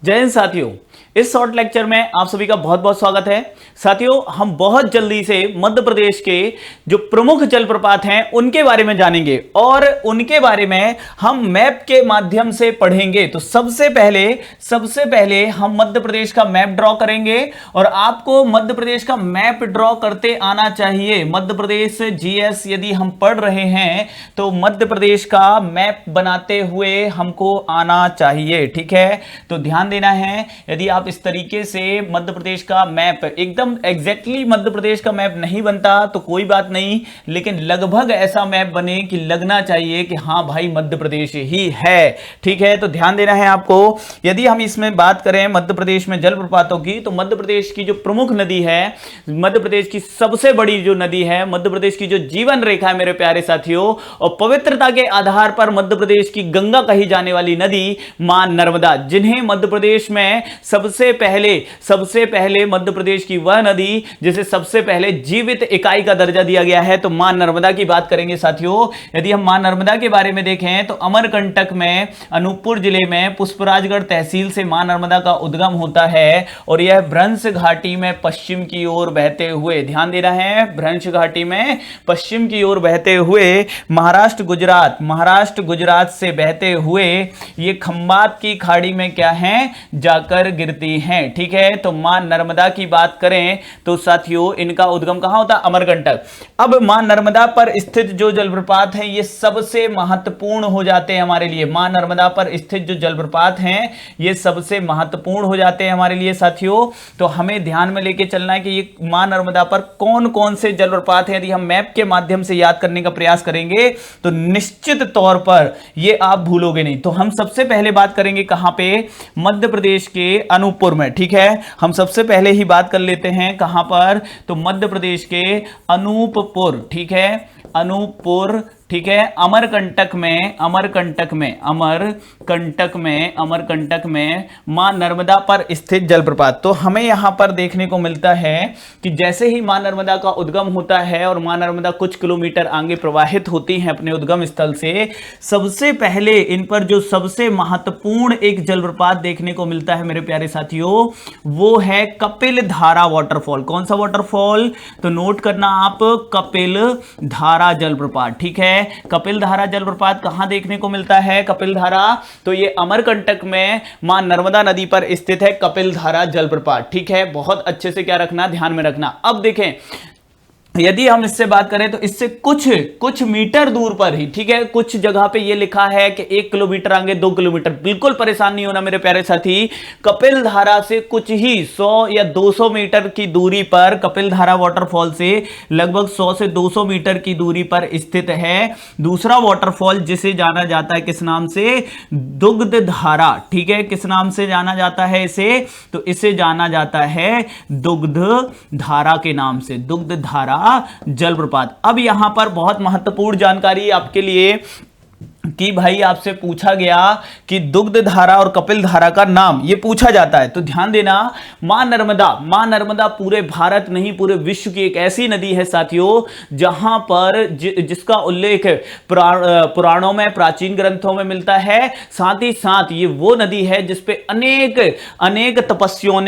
जय हिंद साथियों। इस शॉर्ट लेक्चर में आप सभी का बहुत बहुत स्वागत है। साथियों, हम बहुत जल्दी से मध्य प्रदेश के जो प्रमुख जलप्रपात हैं उनके बारे में जानेंगे और उनके बारे में हम मैप के माध्यम से पढ़ेंगे। तो सबसे पहले हम मध्य प्रदेश का मैप ड्रॉ करेंगे और आपको मध्य प्रदेश का मैप ड्रॉ करते आना चाहिए। मध्य प्रदेश जीएस यदि हम पढ़ रहे हैं तो मध्य प्रदेश का मैप बनाते हुए हमको आना चाहिए, ठीक है। तो ध्यान देना है, यदि आप इस तरीके से मध्य प्रदेश का मैप, एकदम एग्जैक्टली मध्य प्रदेश का मैप नहीं बनता तो कोई बात नहीं, लेकिन लगभग ऐसा मैप बने कि लगना चाहिए कि हाँ भाई मध्य प्रदेश ही है, ठीक है। तो ध्यान देना है आपको। यदि हम इसमें बात करें मध्य प्रदेश में जलप्रपातों की, तो मध्य प्रदेश की जो प्रमुख नदी है, मध्य प्रदेश की सबसे बड़ी जो नदी है, मध्य प्रदेश की जो जीवन रेखा है मेरे प्यारे साथियों, और पवित्रता के आधार पर मध्य प्रदेश की गंगा कही जाने वाली नदी मां नर्मदा, जिन्हें मध्य प्रदेश में सबसे पहले मध्य प्रदेश की वह नदी जिसे सबसे पहले जीवित इकाई का दर्जा दिया गया है, तो मां नर्मदा की बात करेंगे साथियों। यदि हम मां नर्मदा के बारे में देखें तो अमरकंटक में, अनूपपुर जिले में पुष्पराजगढ़ तहसील से मां नर्मदा का उद्गम होता है और यह भ्रंश घाटी में पश्चिम की ओर बहते हुए, ध्यान देना है, भ्रंश घाटी में पश्चिम की ओर बहते हुए महाराष्ट्र गुजरात से बहते हुए ये खंबात की खाड़ी में क्या है, जाकर गिरती हैं, ठीक है। तो मां नर्मदा की बात करें तो साथियों इनका उद्गम कहां होता है, अमरकंटक। अब मां नर्मदा पर स्थित जो जलप्रपात हैं ये सबसे महत्वपूर्ण हो जाते हैं हमारे लिए। मां नर्मदा पर स्थित जो जलप्रपात हैं ये सबसे महत्वपूर्ण हो जाते हैं हमारे लिए साथियों। तो हमें ध्यान में लेके चलना है कि ये मां नर्मदा पर कौन कौन से जलप्रपात हैं। यदि हम मैप के माध्यम से याद करने का प्रयास करेंगे तो निश्चित तौर पर ये आप भूलोगे नहीं। तो हम सबसे पहले बात करेंगे कहां पे, मध्य प्रदेश के अनूपपुर में, ठीक है। हम सबसे पहले ही बात कर लेते हैं कहां पर, तो मध्य प्रदेश के अनूपपुर, ठीक है, अनूपपुर, ठीक है। अमरकंटक में मां नर्मदा पर स्थित जलप्रपात। तो हमें यहां पर देखने को मिलता है कि जैसे ही मां नर्मदा का उद्गम होता है और मां नर्मदा कुछ किलोमीटर आगे प्रवाहित होती हैं अपने उद्गम स्थल से, सबसे पहले इन पर जो सबसे महत्वपूर्ण एक जलप्रपात देखने को मिलता है मेरे प्यारे साथियों, वो है कपिल धारा वाटरफॉल। कौन सा वाटरफॉल, तो नोट करना आप, कपिल धारा जलप्रपात, ठीक है। कपिल धारा जलप्रपात कहां देखने को मिलता है, कपिल धारा, तो ये अमरकंटक में मां नर्मदा नदी पर स्थित है कपिल धारा जलप्रपात, ठीक है। बहुत अच्छे से क्या रखना, ध्यान में रखना। अब देखें, यदि हम इससे बात करें तो इससे कुछ मीटर दूर पर ही, ठीक है, कुछ जगह पे ये लिखा है कि 1 किलोमीटर आगे 2 किलोमीटर, बिल्कुल परेशान नहीं होना मेरे प्यारे साथी। कपिल धारा से कुछ ही 100 या 200 मीटर की दूरी पर, कपिल धारा वाटरफॉल से लगभग 100 से 200 मीटर की दूरी पर स्थित है दूसरा वाटरफॉल जिसे जाना जाता है किस नाम से, दुग्ध धारा, ठीक है। किस नाम से जाना जाता है इसे, तो इसे जाना जाता है दुग्ध धारा के नाम से, दुग्ध धारा जलप्रपात। अब यहां पर बहुत महत्वपूर्ण जानकारी आपके लिए कि भाई आपसे पूछा गया कि दुग्ध धारा और कपिल धारा का नाम ये पूछा जाता है, तो ध्यान देना, मां नर्मदा पूरे भारत नहीं पूरे विश्व की एक ऐसी नदी है साथियों जहां पर जिसका उल्लेख पुराणों में, प्राचीन ग्रंथों में मिलता है। साथ ही साथ ये वो नदी है जिसपे अनेक तपस्वियों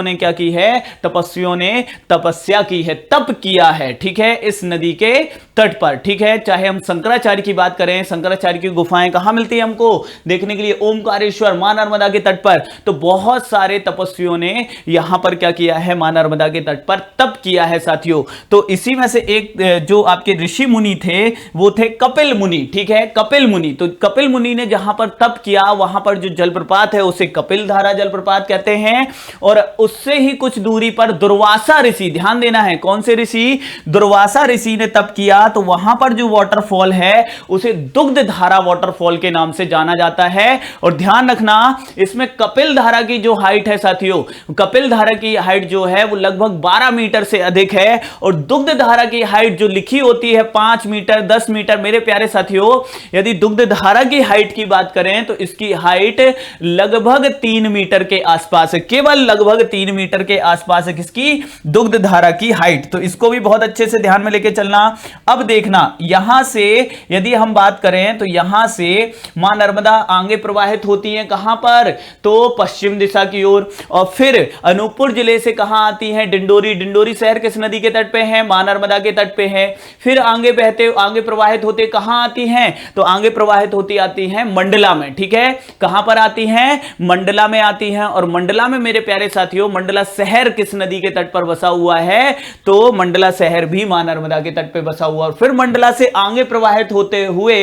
ने क्या की है, तपस्वियों ने तपस्या की है, तप किया है, ठीक है, इस नदी के तट पर, ठीक है। चाहे हम शंकराचार्य की बात करें, शंकराचार्य की गुफाएं कहां मिलती है हमको देखने के लिए, ओमकारेश्वर, मां नर्मदा के तट पर। तो बहुत सारे तपस्वियों ने यहां पर क्या किया है, मां नर्मदा के तट पर तप किया है साथियों। तो इसी में से एक जो आपके ऋषि मुनि थे वो थे कपिल मुनि, ठीक है, कपिल मुनि। तो कपिल मुनि ने जहां पर तप किया वहां पर जो जलप्रपात है उसे कपिल धारा जलप्रपात कहते हैं। और उससे ही कुछ दूरी पर दुर्वासा ऋषि, ध्यान देना है, कौन से ऋषि, दुर्वासा ऋषि ने तप किया, तो वहां पर जो वाटरफॉल है उसे दुग्ध धारा वाटरफॉल के नाम से जाना जाता है। और ध्यान रखना, इसमें कपिल धारा की जो हाइट है साथियों, कपिल धारा की हाइट जो है वो लगभग 12 मीटर से अधिक है और दुग्ध धारा की हाइट जो लिखी होती है 5 मीटर 10 मीटर। मेरे प्यारे साथियों, यदि दुग्ध धारा की हाइट की बात करें तो इसकी हाइट लगभग 3 मीटर के आसपास है, केवल लगभग 3 मीटर के आसपास है किसकी, दुग्ध धारा की हाइट। तो इसको भी बहुत अच्छे से ध्यान में लेके चलना। अब देखना, यहां से यदि हम बात करें करें तो यहां से मां नर्मदा आगे प्रवाहित होती है कहां पर, तो पश्चिम दिशा की ओर। और फिर अनूपपुर जिले से कहां आती है, डिंडोरी। डिंडोरी शहर किस नदी के तट पे है, मां नर्मदा के तट पे है। फिर आगे बहते आगे प्रवाहित होते कहां आती हैं, तो आगे प्रवाहित होती आती हैं मंडला में। ठीक है, कहां पर आती हैं, मंडला में आती हैं। और मंडला में मेरे प्यारे साथियों, मंडला शहर किस नदी के तट पर बसा हुआ है, तो मंडला शहर भी मां नर्मदा के तट पे बसा हुआ। और फिर मंडला से आगे प्रवाहित होते हुए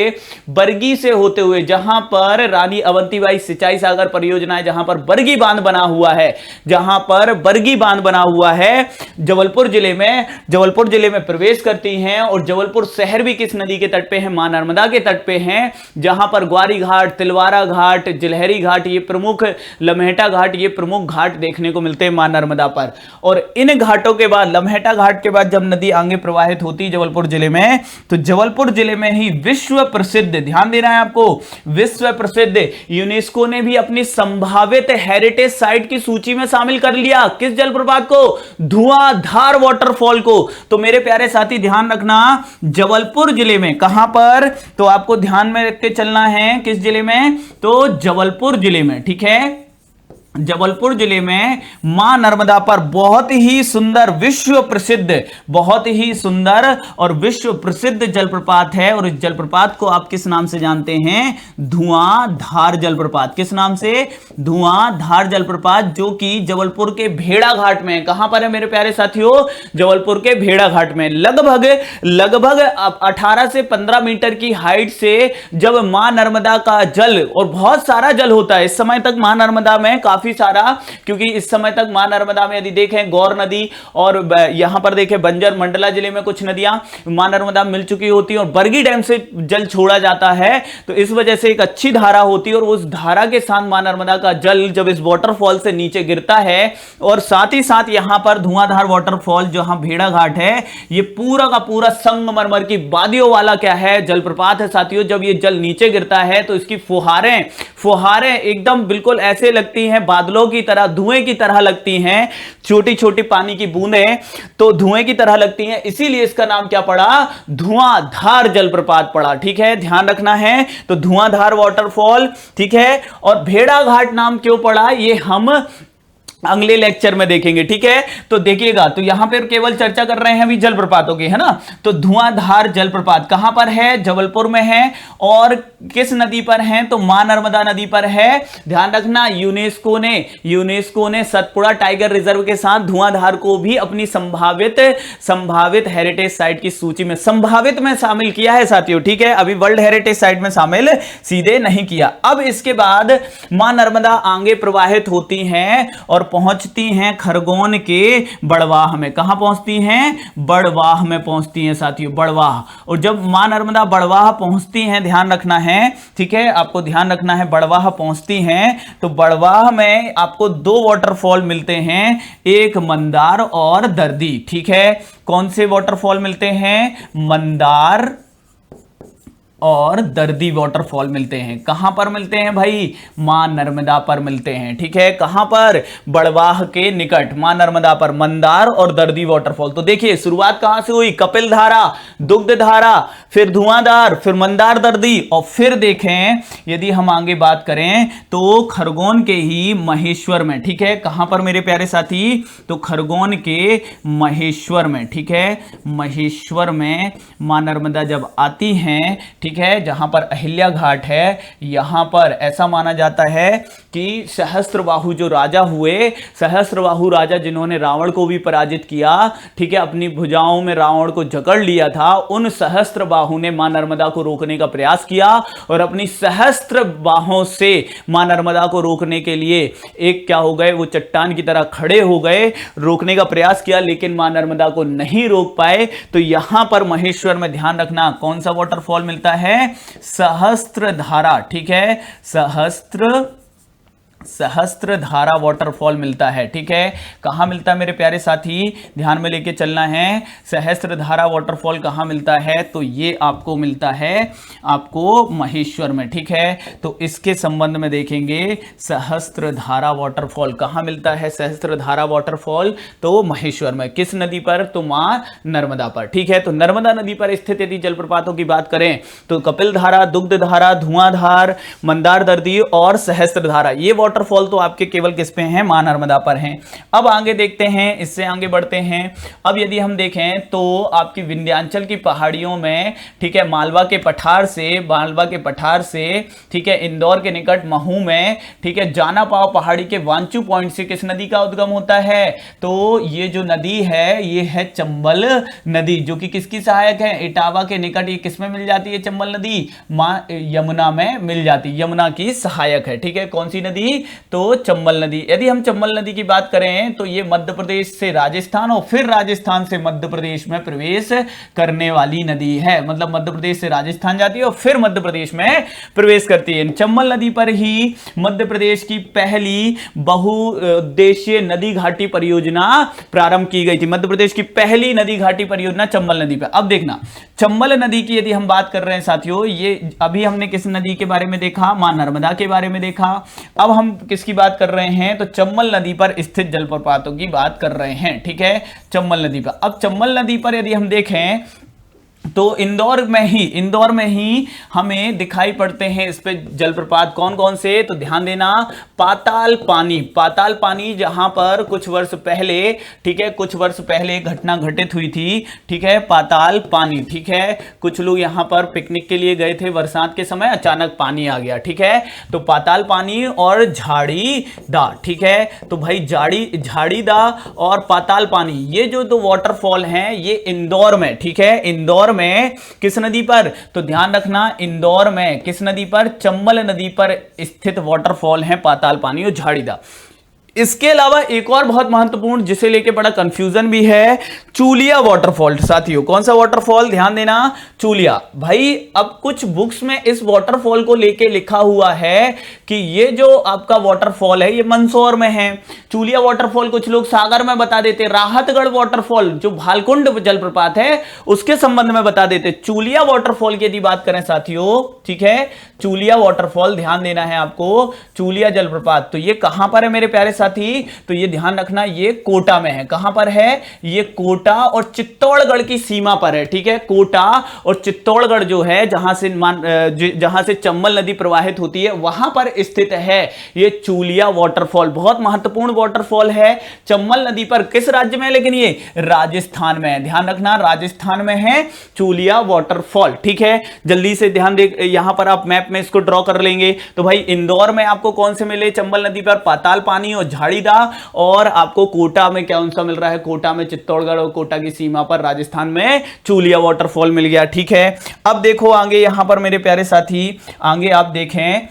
बरगी से होते हुए, जहां पर रानी अवंतीबाई सिंचाई सागर परियोजना है, जहां पर बरगी बांध बना हुआ है, जहां पर बरगी बांध बना हुआ है, जबलपुर जिले में प्रवेश करती हैं। और जबलपुर शहर भी किस नदी के तट पे है, मां नर्मदा के तट पे है, जहां पर ग्वारी घाट, तिलवारा घाट, जिलहरी घाट, ये प्रमुख, लम्हेटा घाट, ये प्रमुख घाट देखने को मिलते हैं मां नर्मदा पर। और इन घाटों के बाद, लम्हेटा घाट के बाद जब नदी आगे प्रवाहित होती जबलपुर जिले में, तो जबलपुर जिले में ही विश्व प्रसिद्ध, ध्यान देना है आपको, विश्व प्रसिद्ध, यूनेस्को ने भी अपनी संभावित हेरिटेज साइट की सूची में शामिल कर लिया किस जलप्रपात को, धुआंधार वाटरफॉल को। तो मेरे प्यारे साथी ध्यान रखना, जबलपुर जिले में कहां पर, तो आपको ध्यान में रख के चलना है, किस जिले में, तो जबलपुर जिले में। ठीक है, जबलपुर जिले में मां नर्मदा पर बहुत ही सुंदर, विश्व प्रसिद्ध, बहुत ही सुंदर और विश्व प्रसिद्ध जलप्रपात है। और इस जलप्रपात को आप किस नाम से जानते हैं, धुआंधार जलप्रपात। किस नाम से, धुआंधार जलप्रपात, जो कि जबलपुर के भेड़ा घाट में है। कहां पर है मेरे प्यारे साथियों, जबलपुर के भेड़ा घाट में। लगभग 18 से 15 मीटर की हाइट से जब मां नर्मदा का जल, और बहुत सारा जल होता है इस समय तक मां नर्मदा में, काफी सारा, क्योंकि इस समय तक मां नर्मदा में यदि देखें गौर नदी और यहां पर देखें बंजर, मंडला जिले में कुछ नदियां मां नर्मदा मिल चुकी होती हैं और बरगी डैम से जल छोड़ा जाता है, तो इस वजह से एक अच्छी धारा होती है। और उस धारा के साथ मां नर्मदा का जल जब इस वाटरफॉल से नीचे गिरता है, और साथ ही साथ यहां पर धुआंधार वाटरफॉल, जहां भेड़ा घाट है, ये पूरा का पूरा संगमरमर की वादियों वाला क्या है, जलप्रपात है साथियों। जब ये जल नीचे गिरता है तो इसकी फुहारें एकदम बिल्कुल ऐसे लगती हैं, बादलों की तरह, धुएं की तरह लगती हैं, छोटी छोटी पानी की बूंदें तो धुएं की तरह लगती हैं, इसीलिए इसका नाम क्या पड़ा, धुआंधार जलप्रपात पड़ा। ठीक है, ध्यान रखना है, तो धुआंधार वाटरफॉल। ठीक है, और भेड़ा घाट नाम क्यों पड़ा, ये हम अगले लेक्चर में देखेंगे। ठीक है, तो देखिएगा, तो यहां पर केवल चर्चा कर रहे हैं अभी जलप्रपातों की, है ना। तो धुआंधार जलप्रपात कहां पर है, जबलपुर में है, और किस नदी पर है, तो मां नर्मदा नदी पर है। ध्यान रखना, यूनेस्को ने सतपुड़ा टाइगर रिजर्व के साथ धुआंधार को भी अपनी संभावित हेरिटेज साइट की सूची में, संभावित में शामिल किया है साथियों। ठीक है, अभी वर्ल्ड हेरिटेज साइट में शामिल सीधे नहीं किया। अब इसके बाद मां नर्मदा आगे प्रवाहित होती हैं और पहुंचती हैं खरगोन के बड़वाह में। कहां पहुंचती हैं, बड़वाह में पहुंचती हैं साथियों, बड़वाह। और जब मां नर्मदा बड़वाह पहुंचती हैं, ध्यान रखना है, ठीक है, आपको ध्यान रखना है, बड़वाह पहुंचती हैं तो बड़वाह में आपको 2 वाटरफॉल मिलते हैं, एक मंदार और दर्दी। ठीक है, कौन से वाटरफॉल मिलते हैं, मंदार और दर्दी वाटरफॉल मिलते हैं। कहां पर मिलते हैं भाई, मां नर्मदा पर मिलते हैं। ठीक है, कहां पर, बड़वाह के निकट, मां नर्मदा पर मंदार और दर्दी वाटरफॉल। तो देखिए शुरुआत कहां से हुई, कपिल धारा, दुग्ध धारा, फिर धुआंधार, फिर मंदार, दर्दी, और फिर देखें यदि हम आगे बात करें तो खरगोन के ही महेश्वर में। ठीक है, कहां पर मेरे प्यारे साथी, तो खरगोन के महेश्वर में। ठीक है, महेश्वर में मां नर्मदा जब आती हैं, ठीक है, जहां पर अहिल्या घाट है, यहां पर ऐसा माना जाता है कि सहस्त्रबाहु जो राजा हुए, सहस्त्रबाहु राजा जिन्होंने रावण को भी पराजित किया, ठीक है, अपनी भुजाओं में रावण को जकड़ लिया था, उन सहस्त्रबाहु ने मां नर्मदा को रोकने का प्रयास किया और अपनी सहस्त्र बाहों से मां नर्मदा को रोकने के लिए एक क्या हो गए, वो चट्टान की तरह खड़े हो गए, रोकने का प्रयास किया, लेकिन मां नर्मदा को नहीं रोक पाए। तो यहां पर महेश्वर में ध्यान रखना कौन सा वाटरफॉल मिलता है, सहस्त्रधारा। ठीक है, सहस्त्र सहस्त्रधारा वाटरफॉल मिलता है। ठीक है, कहां मिलता है मेरे प्यारे साथी, ध्यान में लेके चलना है। सहस्त्रधारा वाटरफॉल कहां मिलता है, तो ये आपको मिलता है आपको महेश्वर में। ठीक है, तो इसके संबंध में देखेंगे, सहस्त्रधारा वाटरफॉल कहां मिलता है, सहस्त्रधारा वाटरफॉल तो महेश्वर में। किस नदी पर, तो मां नर्मदा पर। ठीक है, तो नर्मदा नदी पर स्थित यदि जलप्रपातों की बात करें तो कपिलधारा, दुग्धधारा, धुआंधार, मंदार दर्दी और सहस्त्रधारा, ये वाटरफॉल तो आपके केवल किस पे हैं, मां नर्मदा पर हैं। अब आगे देखते हैं, इससे आगे बढ़ते हैं। अब यदि हम देखें तो आपकी विंध्याचल की पहाड़ियों में, ठीक है, मालवा के पठार से, ठीक है, इंदौर के निकट महू में, ठीक है, जाना पाव पहाड़ी के वांचू पॉइंट से किस नदी का उद्गम होता है, तो ये जो नदी है ये है चंबल नदी, जो कि किसकी सहायक है, इटावा के निकट। ये किसमें मिल जाती है चंबल नदी, मां यमुना में मिल जाती है, यमुना की सहायक है। ठीक है, कौन सी नदी, तो चंबल नदी। यदि हम चंबल नदी की बात करें तो ये मध्य प्रदेश से राजस्थान और फिर राजस्थान से मध्य प्रदेश में प्रवेश करने वाली नदी है। मतलब मध्य प्रदेश से राजस्थान जाती है और फिर मध्य प्रदेश में प्रवेश करती है। चंबल नदी पर ही मध्य प्रदेश की पहली बहुउद्देशीय नदी घाटी परियोजना प्रारंभ की गई थी। मध्य प्रदेश की पहली नदी घाटी परियोजना चंबल नदी पर। अब देखना, चंबल नदी की यदि हम बात कर रहे हैं साथियों, ये अभी हमने किस नदी के बारे में देखा, मां नर्मदा के बारे में देखा। अब हम किसकी बात कर रहे हैं, तो चंबल नदी पर स्थित जलप्रपातों की बात कर रहे हैं। ठीक है, चंबल नदी पर। अब चंबल नदी पर यदि हम देखें तो इंदौर में ही हमें दिखाई पड़ते हैं इस पे जलप्रपात। कौन कौन से, तो ध्यान देना, पाताल पानी जहां पर कुछ वर्ष पहले, ठीक है, कुछ वर्ष पहले घटना घटित हुई थी। ठीक है, पाताल पानी। ठीक है, कुछ लोग यहां पर पिकनिक के लिए गए थे, बरसात के समय अचानक पानी आ गया। ठीक है, तो पाताल पानी और झाड़ीदा। ठीक है, तो भाई झाड़ीदा और पाताल पानी, ये जो दो वाटरफॉल हैं ये इंदौर में, ठीक है, इंदौर में किस नदी पर, तो ध्यान रखना, इंदौर में किस नदी पर, चंबल नदी पर स्थित वाटरफॉल है पाताल पानी और झाड़ीदा। इसके अलावा एक और बहुत महत्वपूर्ण, जिसे लेके बड़ा कंफ्यूजन भी है, चूलिया वाटरफॉल। साथियों कौन सा वाटरफॉल, ध्यान देना, चूलिया। भाई अब कुछ बुक्स में इस वाटरफॉल को लेके लिखा हुआ है कि ये जो आपका वाटरफॉल है ये मंदसौर में है। चूलिया वाटरफॉल कुछ लोग सागर में बता देते, राहतगढ़ वाटरफॉल जो भालकुंड जलप्रपात है उसके संबंध में बता देते। चूलिया वाटरफॉल की यदि बात करें साथियों, ठीक है, चूलिया वाटरफॉल, ध्यान देना है आपको, चूलिया जलप्रपात, तो ये कहां पर है मेरे प्यारे साथी, तो ये ध्यान रखना, ये कोटा में है। कहां पर है, ये कोटा और चित्तौड़गढ़ की सीमा पर है। ठीक है, कोटा और चित्तौड़गढ़ जो है, जहां से चंबल नदी प्रवाहित होती है वहां पर स्थित है ये चूलिया वाटरफॉल। बहुत महत्वपूर्ण वाटरफॉल है, चंबल नदी पर। किस राज्य में है, लेकिन ये राजस्थान में है, ध्यान रखना, राजस्थान में है चूलिया वाटरफॉल। ठीक है, जल्दी से ध्यान दे, यहां पर आप मैप में इसको ड्रॉ कर लेंगे तो भाई इंदौर में आपको कौन से मिले, चंबल नदी पर पाताल पानी और झाड़ीदा, और आपको कोटा में क्या उनसा मिल रहा है, कोटा में चित्तौड़गढ़ और कोटा की सीमा पर राजस्थान में चूलिया वाटरफॉल मिल गया। ठीक है, अब देखो आगे यहां पर मेरे प्यारे साथी, आगे आप देखें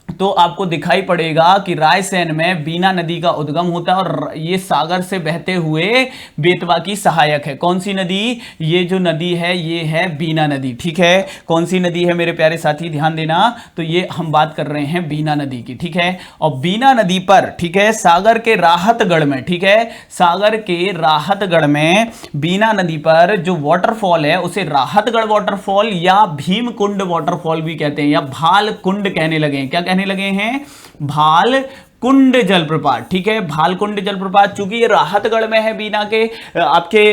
तो आपको दिखाई पड़ेगा कि रायसेन में बीना नदी का उद्गम होता है और ये सागर से बहते हुए बेतवा की सहायक है। कौन सी नदी, ये जो नदी है ये है बीना नदी। ठीक है, कौन सी नदी है मेरे प्यारे साथी, ध्यान देना, तो ये हम बात कर रहे हैं बीना नदी की। ठीक है, और बीना नदी पर, ठीक है, सागर के राहतगढ़ में, ठीक है, सागर के राहतगढ़ में बीना नदी पर जो वाटरफॉल है उसे राहतगढ़ वाटरफॉल या भीमकुंड वाटरफॉल भी कहते हैं, या भालकुंड कहने लगे हैं। क्या कहने लगे हैं, भाल कुंड जलप्रपात। ठीक है, भालकुंड जलप्रपात, चूंकि ये राहतगढ़ में है बीना के आपके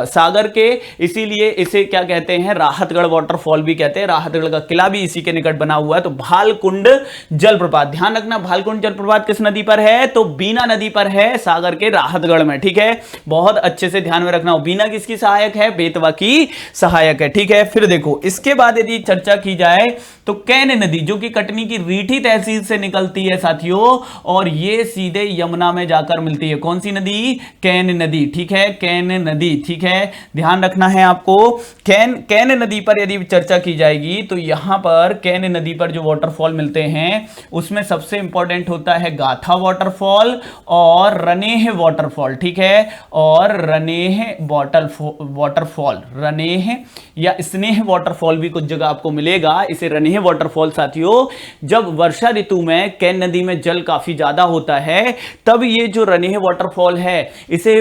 सागर के, इसीलिए इसे क्या कहते हैं, राहतगढ़ वाटरफॉल भी कहते हैं। राहतगढ़ का किला भी इसी के निकट बना हुआ है। तो भालकुंड जलप्रपात, ध्यान रखना, भालकुंड जलप्रपात किस नदी पर है, तो बीना नदी पर है, सागर के राहतगढ़ में। ठीक है, बहुत अच्छे से ध्यान में रखना। बीना किसकी सहायक है, बेतवा की सहायक है। ठीक है, फिर देखो इसके बाद यदि चर्चा की जाए तो कैन नदी, जो कि कटनी की रीठी तहसील से निकलती है साथियों, और ये सीधे यमुना में जाकर मिलती है। कौन सी नदी, कैन नदी। ठीक है, कैन नदी। ठीक है, ध्यान रखना है आपको, कैन नदी पर यदि चर्चा की जाएगी तो यहां पर कैन नदी पर जो वाटरफॉल मिलते हैं उसमें सबसे इंपॉर्टेंट होता है गाथा वाटरफॉल और रनेह वाटरफॉल। ठीक है, और रनेह वाटरफॉल, रनेह या स्नेह वाटरफॉल भी कुछ जगह आपको मिलेगा। इसे रनेह वाटरफॉल साथियों, जब वर्षा ऋतु में कैन नदी में जल काफी ज्यादा होता है, तब ये जो रनेह वाटरफॉल है इसे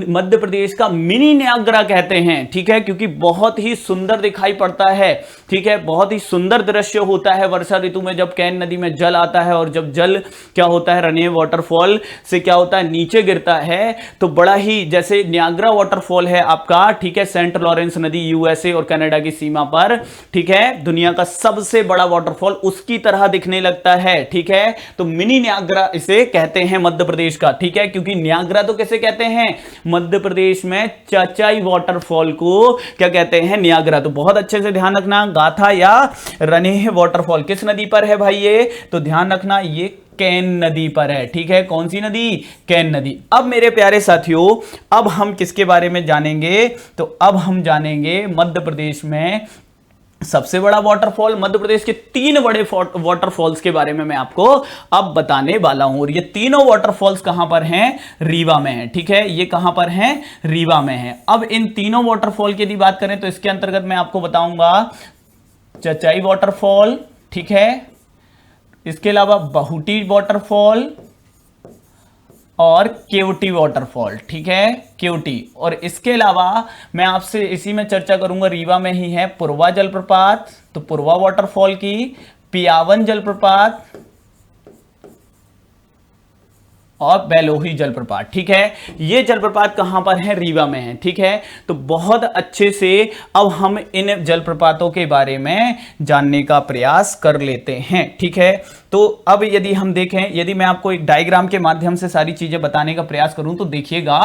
मध्य प्रदेश का मिनी न्यागरा कहते हैं, ठीक है, क्योंकि बहुत ही सुंदर दिखाई पड़ता है, ठीक है, बहुत ही सुंदर दृश्य होता है वर्षा ऋतु में जब कैन नदी में जल आता है और जब जल क्या होता है रनेह वाटरफॉल से क्या होता है नीचे गिरता है, तो बड़ा ही जैसे न्यागरा वाटरफॉल है आपका, ठीक है, सेंट लॉरेंस नदी यूएसए और कनाडा की सीमा पर, ठीक है, दुनिया का सबसे बड़ा वाटरफॉल उसकी तरह दिखने लगता है, ठीक है, तो मिनी न्यागरा इसे कहते हैं मध्य प्रदेश का, ठीक है, क्योंकि न्यागरा तो कैसे कहते हैं मध्य प्रदेश में चचाई वाटरफॉल को क्या कहते हैं न्यागरा। तो बहुत अच्छे से ध्यान रखना, गाथा या रनेह वाटरफॉल किस नदी पर है भाई ये, तो ध्यान रखना ये कैन नदी पर है, ठीक है, कौन सी नदी, कैन नदी। अब मेरे प्यारे साथियों अब हम किसके बारे में जानेंगे, तो अब हम जानेंगे मध्य प्रदेश में सबसे बड़ा वाटरफॉल, मध्य प्रदेश के 3 बड़े वाटरफॉल्स के बारे में मैं आपको अब बताने वाला हूं। और ये तीनों वाटरफॉल्स कहां पर हैं, रीवा में हैं, ठीक है, ये कहां पर हैं, रीवा में हैं। अब इन तीनों वाटरफॉल की यदि बात करें तो इसके अंतर्गत मैं आपको बताऊंगा चचाई वाटरफॉल, ठीक है, इसके अलावा बहुटी वाटरफॉल और केवटी वाटरफॉल, ठीक है, केवटी। और इसके अलावा मैं आपसे इसी में चर्चा करूंगा, रीवा में ही है पुरवा जलप्रपात, तो पुरवा वाटरफॉल की, पियावन जलप्रपात और बेलोही जलप्रपात, ठीक है, ये जलप्रपात कहां पर है, रीवा में है, ठीक है। तो बहुत अच्छे से अब हम इन जलप्रपातों के बारे में जानने का प्रयास कर लेते हैं, ठीक है। तो अब यदि हम देखें, यदि मैं आपको एक डायग्राम के माध्यम से सारी चीजें बताने का प्रयास करूं तो देखिएगा,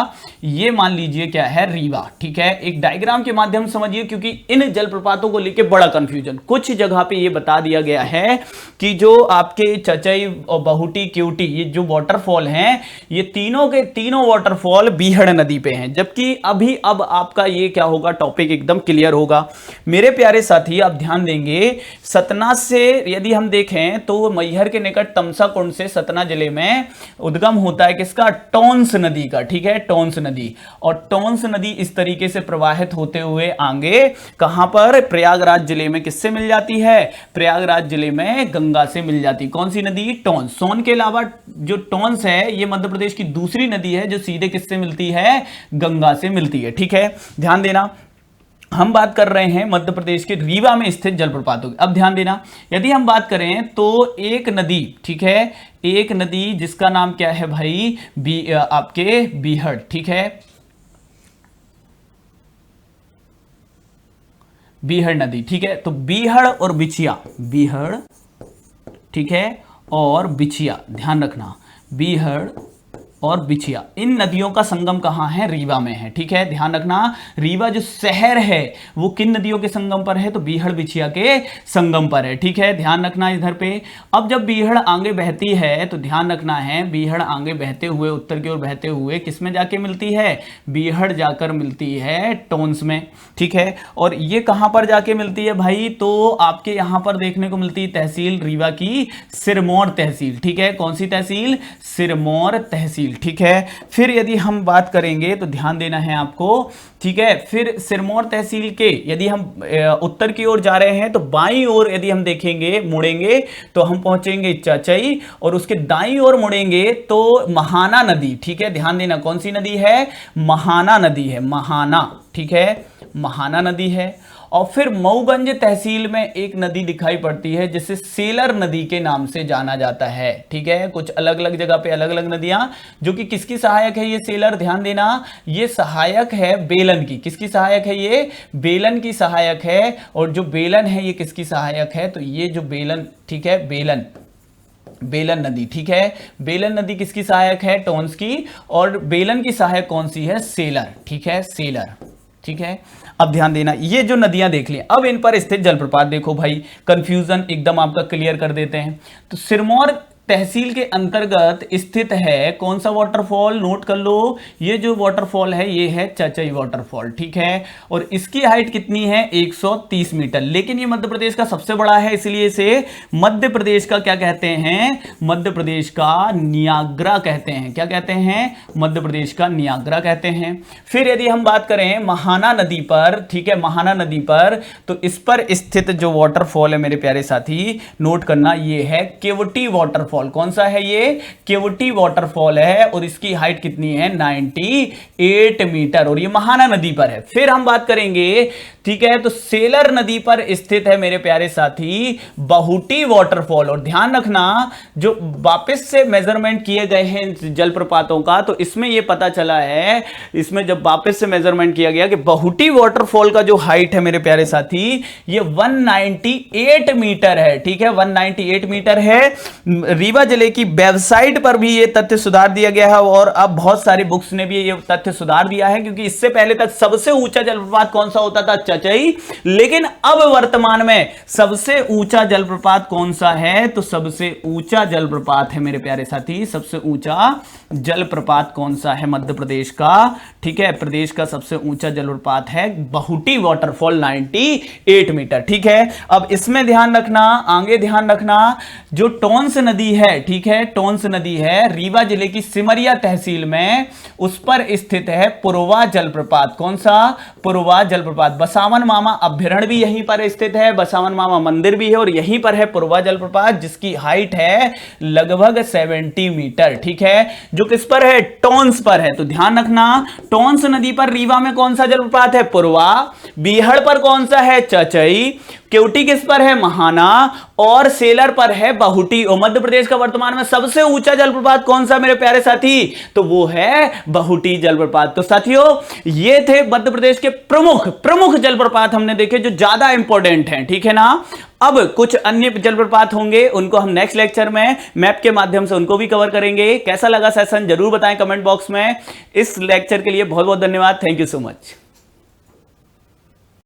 ये मान लीजिए क्या है, रीवा, ठीक है, एक डायग्राम के माध्यम से समझिए, क्योंकि इन जलप्रपातों को लेकर बड़ा कंफ्यूजन, कुछ जगह पे ये बता दिया गया है कि जो आपके चचाई और बहुटी केवटी ये जो वाटरफॉल हैं ये तीनों के तीनों वाटरफॉल बीहड़ नदी पे हैं, जबकि अभी अब आपका ये क्या होगा, टॉपिक एकदम क्लियर होगा। मेरे प्यारे साथी आप ध्यान देंगे, सतना से यदि हम देखें तो मैहर के निकट तमसा कुंड से सतना जिले में उद्गम होता है किसका, टोंस नदी का, ठीक है, टोंस नदी। और टोंस नदी इस तरीके से प्रवाहित होते हुए आगे कहां पर, प्रयागराज जिले में किससे मिल जाती है, प्रयागराज जिले में गंगा से मिल जाती, कौन सी नदी, टोंस। सोन के अलावा जो टोंस है ये मध्य प्रदेश की दूसरी नदी है जो सीधे किससे मिलती है, गंगा से मिलती है, ठीक है, ध्यान देना। हम बात कर रहे हैं मध्य प्रदेश के रीवा में स्थित जलप्रपातों की। अब ध्यान देना, यदि हम बात करें तो एक नदी, ठीक है, एक नदी जिसका नाम क्या है भाई, आपके बीहड़, ठीक है, बीहड़ नदी, ठीक है। तो बीहड़ और बिछिया, बीहड़, ठीक है, और बिछिया, ध्यान रखना, बीहड़ और बिछिया, इन नदियों का संगम कहां है, रीवा में है, ठीक है, ध्यान रखना। रीवा जो शहर है वो किन नदियों के संगम पर है, तो बीहड़ बिछिया के संगम पर है, ठीक है, ध्यान रखना इधर पे। अब जब बीहड़ आगे बहती है तो ध्यान रखना है, बीहड़ आगे बहते हुए उत्तर की ओर बहते हुए किस में जाके मिलती है, बीहड़ जाकर मिलती है टोंस में, ठीक है। और ये कहां पर जाके मिलती है भाई, तो आपके यहां पर देखने को मिलती है तहसील रीवा की सिरमौर तहसील, ठीक है, कौन सी तहसील, सिरमौर तहसील, ठीक है। फिर यदि हम बात करेंगे तो ध्यान देना है आपको, ठीक है, फिर सिरमौर तहसील के यदि हम उत्तर की ओर जा रहे हैं तो बाईं ओर यदि हम देखेंगे, मुड़ेंगे तो हम पहुंचेंगे चचाई, और उसके दाईं ओर मुड़ेंगे तो महाना नदी, ठीक है, ध्यान देना, कौन सी नदी है, महाना नदी है, महाना, ठीक है, महाना नदी है। और फिर मऊगंज तहसील में एक नदी दिखाई पड़ती है जिसे सेलर नदी के नाम से जाना जाता है, ठीक है, कुछ अलग अलग जगह पे अलग अलग नदियां, जो कि किसकी सहायक है, ये सेलर, ध्यान देना, ये सहायक है बेलन की, किसकी सहायक है, ये बेलन की सहायक है। और जो बेलन है ये किसकी सहायक है, तो ये जो बेलन, ठीक है, बेलन, बेलन नदी, ठीक है, बेलन नदी किसकी सहायक है, टोंस की, और बेलन की सहायक कौन सी है, सेलर, ठीक है, सेलर, ठीक है। अब ध्यान देना, ये जो नदियां देख ली, अब इन पर स्थित जलप्रपात देखो भाई, कंफ्यूजन एकदम आपका क्लियर कर देते हैं। तो सिरमौर तहसील के अंतर्गत स्थित है कौन सा वाटरफॉल, नोट कर लो, ये जो वाटरफॉल है ये है चचाई वाटरफॉल, ठीक है, और इसकी हाइट कितनी है, 130 मीटर, लेकिन ये मध्य प्रदेश का सबसे बड़ा है, इसलिए इसे मध्य प्रदेश का क्या कहते हैं, मध्य प्रदेश का न्यागरा कहते हैं, क्या कहते हैं, मध्य प्रदेश का न्यागरा कहते हैं। फिर यदि हम बात करें महाना नदी पर, ठीक है, महाना नदी पर, तो इस पर स्थित जो वाटरफॉल है मेरे प्यारे साथी, नोट करना, ये है केवटी वाटरफॉल, वाटरफॉल। कौन सा है ये? केवटी वाटरफॉल है और इसकी हाइट कितनी है? 98 मीटर और ये महाना नदी पर है। फिर हम बात करेंगे, ठीक है, तो सेलर नदी पर स्थित है मेरे प्यारे साथी बहुटी वाटरफॉल। और ध्यान रखना, जो वापस से मेजरमेंट किए गए हैं जलप्रपातों का, तो इसमें यह पता चला है, इसमें जब वापस से मेजरमेंट किया गया कि बहुटी वाटरफॉल का जो हाइट है मेरे प्यारे साथी, ये 198 मीटर है। ठीक है, 198 मीटर है। रीवा जिले की वेबसाइट पर भी यह तथ्य सुधार दिया गया है और अब बहुत सारी बुक्स ने भी यह तथ्य सुधार दिया है, क्योंकि इससे पहले तक सबसे ऊंचा जलप्रपात कौन सा होता था? चचई। लेकिन अब वर्तमान में सबसे ऊंचा जलप्रपात कौन सा है? तो सबसे ऊंचा जलप्रपात है मेरे प्यारे साथी, सबसे ऊंचा जलप्रपात कौन सा है? मध्य प्रदेश का, ठीक है, प्रदेश का सबसे ऊंचा जलप्रपात है बहुटी वाटरफॉल 98 मीटर। ठीक है, अब इसमें ध्यान रखना, आगे ध्यान रखना, जो टोंस नदी है, ठीक है, टोंस नदी है रीवा जिले की सिमरिया तहसील में, उस पर स्थित है पुरवा जलप्रपात। कौन सा? पुरवा जलप्रपात। बसावन मामा अभ्यारण्य भी यहीं पर स्थित है, बसावन मामा मंदिर भी है और यहीं पर है पुरवा जलप्रपात, जिसकी हाइट है लगभग 70 मीटर। ठीक है, जो किस पर है? टोंस पर है। तो ध्यान रखना, टोंस नदी पर रीवा में कौन सा जलप्रपात है? पुरवा। बीहड़ पर कौन सा है? चचई। केवटी किस पर है? महाना। और सेलर पर है बहुटी। और मध्य प्रदेश का वर्तमान में सबसे ऊंचा जलप्रपात कौन सा मेरे प्यारे साथी? तो वो है बहुटी जलप्रपात। तो साथियों, ये थे मध्य प्रदेश के प्रमुख जलप्रपात हमने देखे, जो ज्यादा इंपॉर्टेंट हैं। ठीक है ना। अब कुछ अन्य जलप्रपात होंगे, उनको हम नेक्स्ट लेक्चर में मैप के माध्यम से उनको भी कवर करेंगे। कैसा लगा सेशन जरूर बताएं कमेंट बॉक्स में। इस लेक्चर के लिए बहुत बहुत धन्यवाद। Thank you so much.